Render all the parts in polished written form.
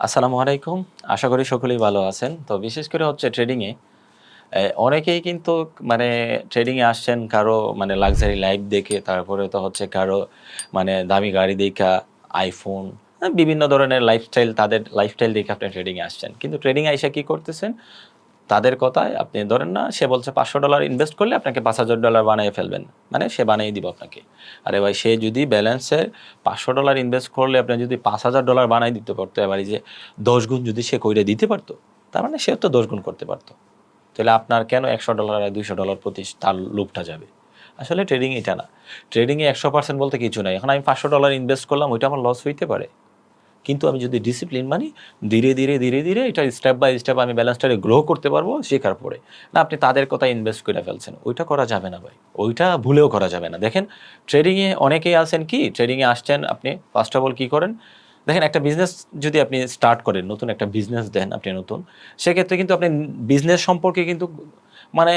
আসসালামু আলাইকুম। আশা করি সকলেই ভালো আছেন। তো বিশেষ করে হচ্ছে ট্রেডিংয়ে অনেকেই কিন্তু মানে ট্রেডিংয়ে আসছেন কারো মানে লাক্সারি লাইফ দেখে, তারপরে তো হচ্ছে কারো মানে দামি গাড়ি দেইখা, iPhone বিভিন্ন ধরনের লাইফস্টাইল তাদের লাইফস্টাইল দেখে আপনি ট্রেডিংয়ে আসছেন। কিন্তু ট্রেডিংয়ে আইসা কি করতেছেন? তাদের কথায় আপনি ধরেন না সে বলছে $500 ইনভেস্ট করলে আপনাকে $৫,০০০ বানায়ে ফেলবেন। মানে সে বানিয়ে দিবে আপনাকে। আরে ভাই সে যদি ব্যালেন্সে $500 ইনভেস্ট করলে আপনি যদি $৫,০০০ বানায় দিতে পারতো, এবার এই যে ১০ গুণ যদি সে কইরা দিতে পারতো, তার মানে সেও তো ১০ গুণ করতে পারতো। তাহলে আপনার কেন $১০০ আর $২০০ প্রতি তার লোভটা যাবে? আসলে ট্রেডিং এটা না। ট্রেডিংয়ে ১০০% বলতে কিছু নাই। এখন আমি $৫০০ ইনভেস্ট করলাম, ওইটা আমার লস হইতে পারে। কিন্তু আমি যদি ডিসিপ্লিন মানি, ধীরে ধীরে এটা স্টেপ বাই স্টেপ আমি ব্যালেন্সটাকে গ্রো করতে পারবো শেখার পরে। না আপনি তাদের কথায় ইনভেস্ট করে ফেলছেন। ওইটা করা যাবে না ভাই। ওইটা ভুলেও করা যাবে না। দেখেন ট্রেডিংয়ে অনেকেই আছেন কি, ট্রেডিংয়ে আসছেন আপনি ফার্স্ট অফ অল কি করেন? দেখেন একটা বিজনেস যদি আপনি স্টার্ট করেন, নতুন একটা বিজনেস দেন আপনি নতুন, সেক্ষেত্রে কিন্তু আপনি বিজনেস সম্পর্কে কিন্তু মানে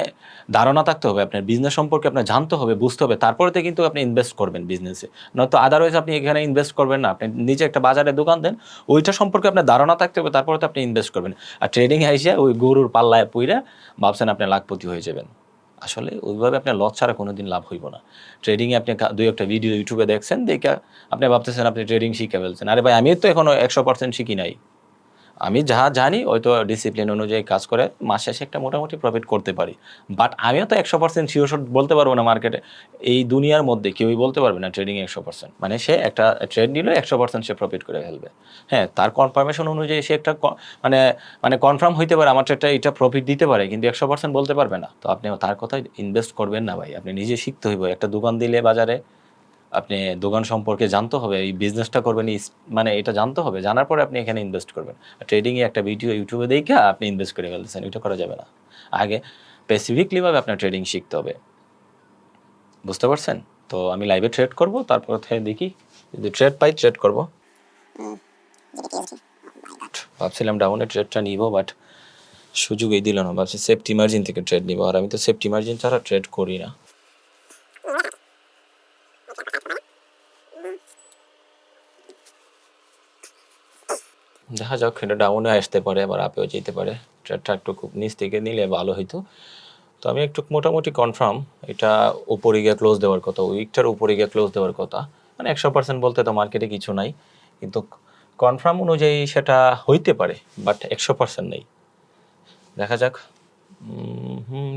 ধারণা থাকতে হবে আপনার। বিজনেস সম্পর্কে আপনার জানতে হবে, বুঝতে হবে। তারপরে তো কিন্তু আপনি ইনভেস্ট করবেন বিজনেসে। নয়তো আদারওয়াইজ আপনি এখানে ইনভেস্ট করবেন না। আপনি নিজে একটা বাজারে দোকান দেন, ওইটা সম্পর্কে আপনার ধারণা থাকতে হবে, তারপরে তো আপনি ইনভেস্ট করবেন। আর ট্রেডিং এ আইসা ওই গরুর পাল্লায় পইড়া ভাবছেন আপনি লাখপতি হয়ে যাবেন। আসলে ওইভাবে আপনার লস ছাড়া কোনোদিন লাভ হইব না। ট্রেডিং এ আপনি ২-১ টা ভিডিও YouTube এ দেখছেন, দেইখা আপনি ভাবতেছেন আপনি ট্রেডিং শিখে ফেলছেন। আরে ভাই আমিও তো এখনো ১০০% শিখি নাই। আমি যা জানি হয়তো ডিসিপ্লিন অনুযায়ী কাজ করে মাস শেষে একটা মোটামুটি প্রফিট করতে পারি। বাট আমিও তো ১০০% শিওর শট বলতে পারব না মার্কেটে। এই দুনিয়ার মধ্যে কেউই বলতে পারবে না ট্রেডিং এ ১০০%। মানে সে একটা ট্রেড নিলে ১০০% সে প্রফিট করে ফেলবে। হ্যাঁ, তার কনফার্মেশন অনুযায়ী সে একটা মানে মানে কনফার্ম হইতে পারে আমার ট্রেডটা এটা প্রফিট দিতে পারে, কিন্তু ১০০% বলতে পারবে না। তো আপনি তার কথায় ইনভেস্ট করবেন না ভাই। আপনি নিজে শিখতে হইব। একটা দোকান দিলে বাজারে আপনি দোকান সম্পর্কে জানতে হবে, এই বিজনেসটা করবেন মানে এটা জানতে হবে। জানার পরে আপনি এখানে ইনভেস্ট করবেন। ট্রেডিং এ একটা ভিডিও YouTube এ দেইখা আপনি ইনভেস্ট করে ফেলতেছেন। এটা করা যাবে না। আগে স্পেসিফিকলি ভাবে আপনার ট্রেডিং শিখতে হবে। বুঝতে পারছেন? তো আমি লাইভে ট্রেড করব, তারপর থেকে দেখি যদি ট্রেড পাই ট্রেড করব। ভাবছিলাম ডাউনে ট্রেডটা নিব, বাট সুযোগই দিল না। ভাবছি সেফটি মার্জিন থেকে ট্রেড নিব, আর আমি তো সেফটি মার্জিন ছাড়া ট্রেড করি না। দেখা যাক, এটা ডাউনে আসতে পারে, আবার আপেও যেতে পারে। ট্রেডটা একটু খুব নিচ থেকে নিলে ভালো হইতো। তো আমি একটু মোটামুটি কনফার্ম এটা উপরে গিয়ে ক্লোজ দেওয়ার কথা, উইকটার উপরে গিয়ে ক্লোজ দেওয়ার কথা। মানে ১০০% বলতে তো মার্কেটে কিছু নাই, কিন্তু কনফার্ম অনুযায়ী সেটা হইতে পারে, বাট ১০০% নেই। দেখা যাক।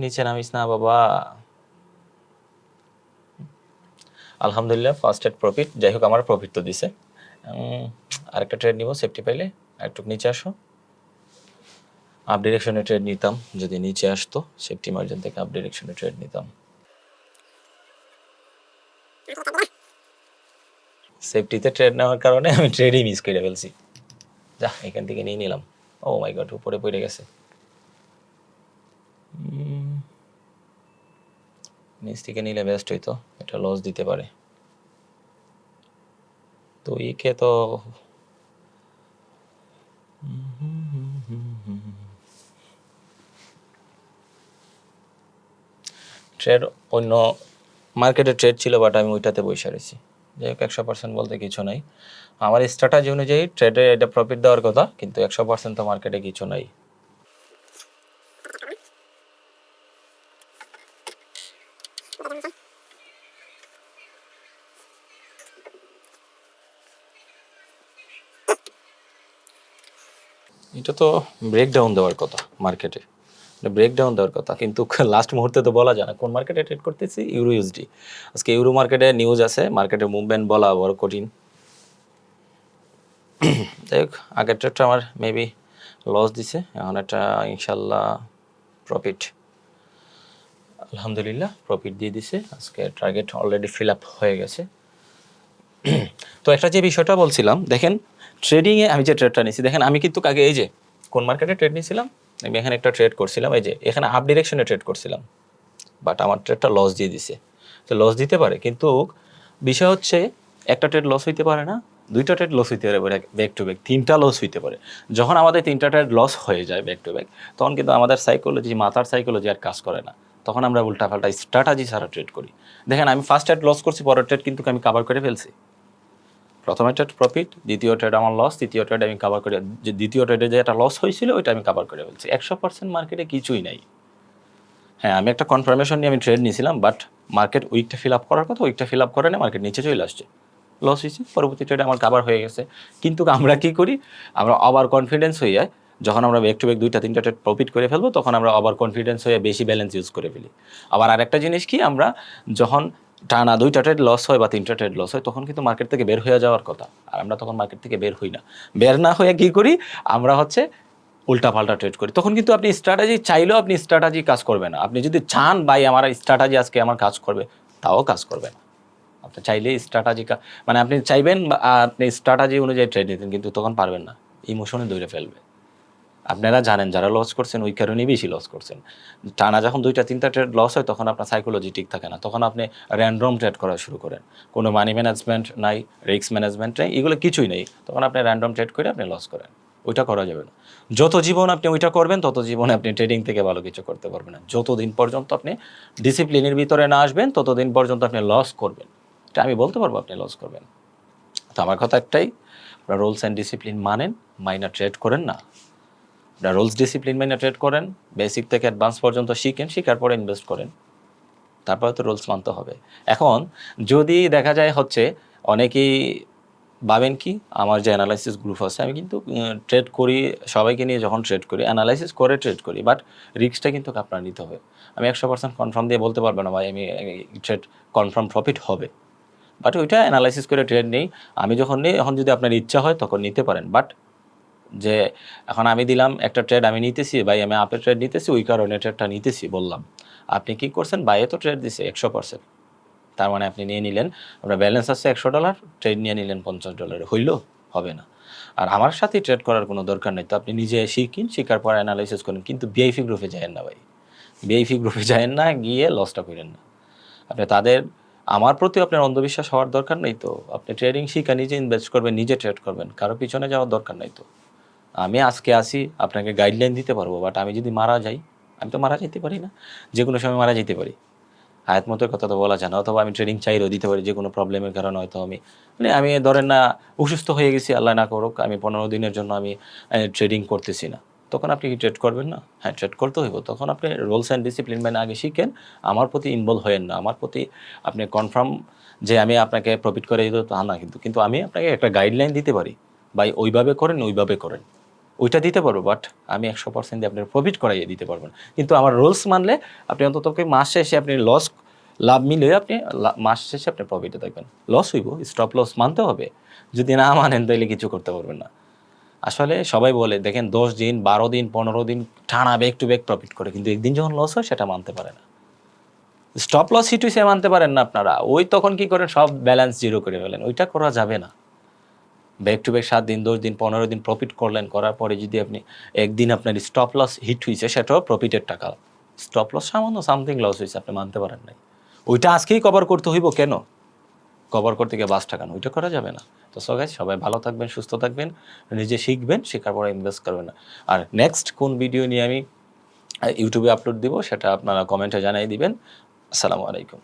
নিচে নামিস না বাবা। আলহামদুলিল্লাহ ফার্স্ট এড প্রফিট। যাই হোক আমার প্রফিট তো দিছে। আরেকটা ট্রেড নিব সেফটি পাইলে। একটু নিচে আসো। আপ ডিরেকশনে ট্রেড নিতাম যদি নিচে আসতো, সেফটি মার্জিন থেকে আপ ডিরেকশনে ট্রেড নিতাম। সেফটিতে ট্রেড নেওয়ার কারণে আমি ট্রেডই মিস করে ফেলছি। যা, এখান থেকে নিয়ে নিলাম। ও মাই গড, উপরে পড়ে গেছে। নিচ থেকে নিলে বেস্ট হইতো, এটা লস দিতে পারে। তো ইকে তো ট্রেড অন্য মার্কেটে ট্রেড ছিল, বাট আমি ওইটাতে বসে রয়েছি। যাই হোক ১০০% বলতে কিছু নাই। আমার স্ট্র্যাটেজি অনুযায়ী ট্রেডে এটা প্রফিট দেওয়ার কথা, কিন্তু ১০০% তো মার্কেটে কিছু নাই। এটা তো ব্রেকডাউন দেওয়ার কথা মার্কেটে, ব্রেকডাউন দেওয়ার কথা, কিন্তু লাস্ট মুহূর্তে তো বলা যায় না কোন মার্কেটে ট্রেড করতেছি। ইউরো ইউএসডি, আজকে ইউরো মার্কেটে নিউজ আছে, মার্কেটের মুভমেন্ট বলা বড় কঠিন। যাই হোক, আগের ট্রেডটা আমার মেবি লস দিছে, এখন একটা ইনশাল্লাহ প্রফিট। আলহামদুলিল্লাহ প্রফিট দিয়ে দিছে। আজকে টার্গেট অলরেডি ফিল আপ হয়ে গেছে। তো একটা যে বিষয়টা বলছিলাম, দেখেন ট্রেডিংয়ে আমি যে ট্রেডটা নিয়েছি, দেখেন আমি কিন্তু আগে এই যে কোন মার্কেটে ট্রেড নিয়েছিলাম, আমি এখানে একটা ট্রেড করছিলাম, এই যে এখানে আপ ডিরেকশনে ট্রেড করছিলাম, বাট আমার ট্রেডটা লস দিয়ে দিছে। তো লস দিতে পারে, কিন্তু বিষয় হচ্ছে একটা ট্রেড লস হইতে পারে না, দুইটা ট্রেড লস হইতে পারে ব্যাক টু ব্যাক, তিনটা লস হইতে পারে। যখন আমাদের তিনটা ট্রেড লস হয়ে যায় ব্যাক টু ব্যাক, তখন কিন্তু আমাদের সাইকোলজি, মাথার সাইকোলজি আর কাজ করে না। তখন আমরা উল্টাপাল্টা স্ট্র্যাটাজি ছাড়া ট্রেড করি। দেখেন আমি ফার্স্ট ট্রেড লস করছি, পরের ট্রেড কিন্তু আমি কাভার করে ফেলছি। প্রথমে ট্রেড প্রফিট, দ্বিতীয় ট্রেড আমার লস, তৃতীয় ট্রেড আমি কভার করে, যে দ্বিতীয় ট্রেডে যে একটা লস হয়েছিল ওইটা আমি কভার করে ফেলছি। 100% মার্কেটে কিছুই নাই। হ্যাঁ, আমি একটা কনফার্মেশন নিয়ে আমি ট্রেড নিয়েছিলাম, বাট মার্কেট উইকটা ফিল আপ করার কথা, উইকটা ফিল আপ করে না, মার্কেট নিচে চলে আসছে, লস হয়েছে। পরবর্তী ট্রেডে আমার কাভার হয়ে গেছে। কিন্তু আমরা কি করি, আমরা ওভার কনফিডেন্স হয়ে যায়, যখন আমরা ব্যাক টু ব্যাক 2টা 3টা ট্রেড প্রফিট করে ফেলবো, তখন আমরা ওভার কনফিডেন্স হয়ে বেশি ব্যালেন্স ইউজ করে ফেলি। আবার আরেকটা জিনিস কি, আমরা যখন টানা 2টা ট্রেড লস হয় বা 3টা ট্রেড লস হয়, তখন কিন্তু মার্কেট থেকে বের হয়ে যাওয়ার কথা, আর আমরা তখন মার্কেট থেকে বের হই না। বের না হয়ে কী করি, আমরা হচ্ছে উল্টাপাল্টা ট্রেড করি। তখন কিন্তু আপনি স্ট্র্যাটেজি চাইলেও আপনি স্ট্র্যাটেজি কাজ করবে না। আপনি যদি চান ভাই আমার স্ট্র্যাটেজি আজকে আমার কাজ করবে, তাও কাজ করবে না। আপনি চাইলে স্ট্র্যাটেজি মানে আপনি চাইবেন আপনি স্ট্র্যাটেজি অনুযায়ী ট্রেড নিতেন, কিন্তু তখন পারবেন না, ইমোশনে ধরে ফেলবে। আপনারা জানেন যারা লস করছেন ওই কারণেই বেশি লস করছেন। টানা যখন 2টা 3টা ট্রেড লস হয়, তখন আপনার সাইকোলজি ঠিক থাকে না, তখন আপনি র্যান্ডম ট্রেড করা শুরু করেন। কোনো মানি ম্যানেজমেন্ট নাই, রিস্ক ম্যানেজমেন্ট নেই, এগুলো কিছুই নেই, তখন আপনি র্যান্ডম ট্রেড করে আপনি লস করেন। ওইটা করা যাবে না। যত জীবন আপনি ওইটা করবেন, তত জীবনে আপনি ট্রেডিং থেকে ভালো কিছু করতে পারবেন না। যতদিন পর্যন্ত আপনি ডিসিপ্লিনের ভিতরে না আসবেন, ততদিন পর্যন্ত আপনি লস করবেন। এটা আমি বলতে পারবো আপনি লস করবেন। তো আমার কথা একটাই, আপনারা রুলস অ্যান্ড ডিসিপ্লিন মানেন, মাইনা ট্রেড করেন না। আপনারা রুলস ডিসিপ্লিন মাইনা ট্রেড করেন, বেসিক থেকে অ্যাডভান্স পর্যন্ত শিখেন, শিখার পরে ইনভেস্ট করেন, তারপরে তো রুলস মানতে হবে। এখন যদি দেখা যায় হচ্ছে অনেকেই ভাবেন কি, আমার যে অ্যানালাইসিস গ্রুপ আছে, আমি কিন্তু ট্রেড করি, সবাইকে নিয়ে যখন ট্রেড করি অ্যানালাইসিস করে ট্রেড করি, বাট রিস্কটা কিন্তু আপনার নিতে হবে। আমি 100% কনফার্ম দিয়ে বলতে পারবো না ভাই আমি ট্রেড কনফার্ম প্রফিট হবে, বাট ওইটা অ্যানালাইসিস করে ট্রেড নেই। আমি যখন নিই, এখন যদি আপনার ইচ্ছা হয় তখন নিতে পারেন, বাট যে এখন আমি দিলাম একটা ট্রেড আমি নিতেছি, ভাই আমি আপের ট্রেড নিতেছি, ওই কারণে ট্রেডটা নিতেছি বললাম, আপনি কি করছেন, বাইরে তো ট্রেড দিছে 100%, তার মানে আপনি নিয়ে নিলেন, আপনার ব্যালেন্স আছে $100, ট্রেড নিয়ে নিলেন $50, হইল? হবে না। আর আমার সাথে ট্রেড করার কোনো দরকার নেই। তো আপনি নিজে শিখিন, শিখার পর অ্যানালাইসিস করেন, কিন্তু ভিআইপি গ্রুপে যায়েন না ভাই, ভিআইপি গ্রুপে যায়েন না, গিয়ে লসটা করেন না। আপনি তাদের, আমার প্রতি আপনার অন্ধবিশ্বাস হওয়ার দরকার নেই। তো আপনি ট্রেডিং শিখা নিজে ইনভেস্ট করবেন, নিজে ট্রেড করবেন, কারো পিছনে যাওয়ার দরকার নেই। তো আমি আজকে আসি, আপনাকে গাইডলাইন দিতে পারবো, বাট আমি যদি মারা যাই, আমি তো মারা যেতে পারি না, যে কোনো সময় মারা যেতে পারি, হায়াত মতের কথা তো বলা যায় না। অথবা আমি ট্রেডিং চাইলেও দিতে পারি, যে কোনো প্রবলেমের কারণে হয়তো আমি ধরেন না অসুস্থ হয়ে গেছি, আল্লাহ না করুক, আমি 15 দিনের জন্য আমি ট্রেডিং করতেছি না, তখন আপনি কি ট্রেড করবেন না? হ্যাঁ, ট্রেড করতে হইব। তখন আপনি রুলস অ্যান্ড ডিসিপ্লিন মানে আগে শিখেন, আমার প্রতি ইনভলভ হয়েন না, আমার প্রতি আপনি কনফার্ম যে আমি আপনাকে প্রফিট করে দিতে তা না, কিন্তু আমি আপনাকে একটা গাইডলাইন দিতে পারি, ভাই ওইভাবে করেন, ওইভাবে করেন, ওইটা দিতে পারবো, বাট আমি 100% দিয়ে আপনার প্রফিট করাইয়ে দিতে পারবো না। কিন্তু আমার রুলস মানলে আপনি অন্তত মাস শেষে আপনি লাভ মিলে আপনি মাস শেষে আপনি প্রফিটে থাকবেন। লস হইব, স্টপ লস মানতে হবে। যদি না মানেন তাহলে কিছু করতে পারবেন না। আসলে সবাই বলে দেখেন 10 দিন 12 দিন 15 দিন টানা ব্যাক টু ব্যাক প্রফিট করে, কিন্তু একদিন যখন লস হয় সেটা মানতে পারে না। স্টপ লস হিট হইছে মানতে পারেন না আপনারা, ওই তখন কি করেন, সব ব্যালেন্স জিরো করে ফেলেন, ওইটা করা যাবে না। ব্যাক টু ব্যাক 7 দিন 10 দিন 15 দিন প্রফিট করলেন, করার পরে যদি আপনি একদিন আপনার স্টপ লস হিট হয়েছে, সেটাও প্রফিটের টাকা, স্টপ লস সামান্য সামথিং লস হয়েছে, আপনি মানতে পারেন নাই, ওইটা আজকেই কভার করতে হইব, কেন কভার করতে গিয়ে বাস টাকান, ওইটা করা যাবে না। তো সো গাইস, সবাই ভালো থাকবেন, সুস্থ থাকবেন, নিজে শিখবেন, শেখার পরে ইনভেস্ট করবেন। আর নেক্সট কোন ভিডিও নিয়ে আমি ইউটিউবে আপলোড দিব সেটা আপনারা কমেন্টে জানিয়ে দিবেন। আসসালামু আলাইকুম।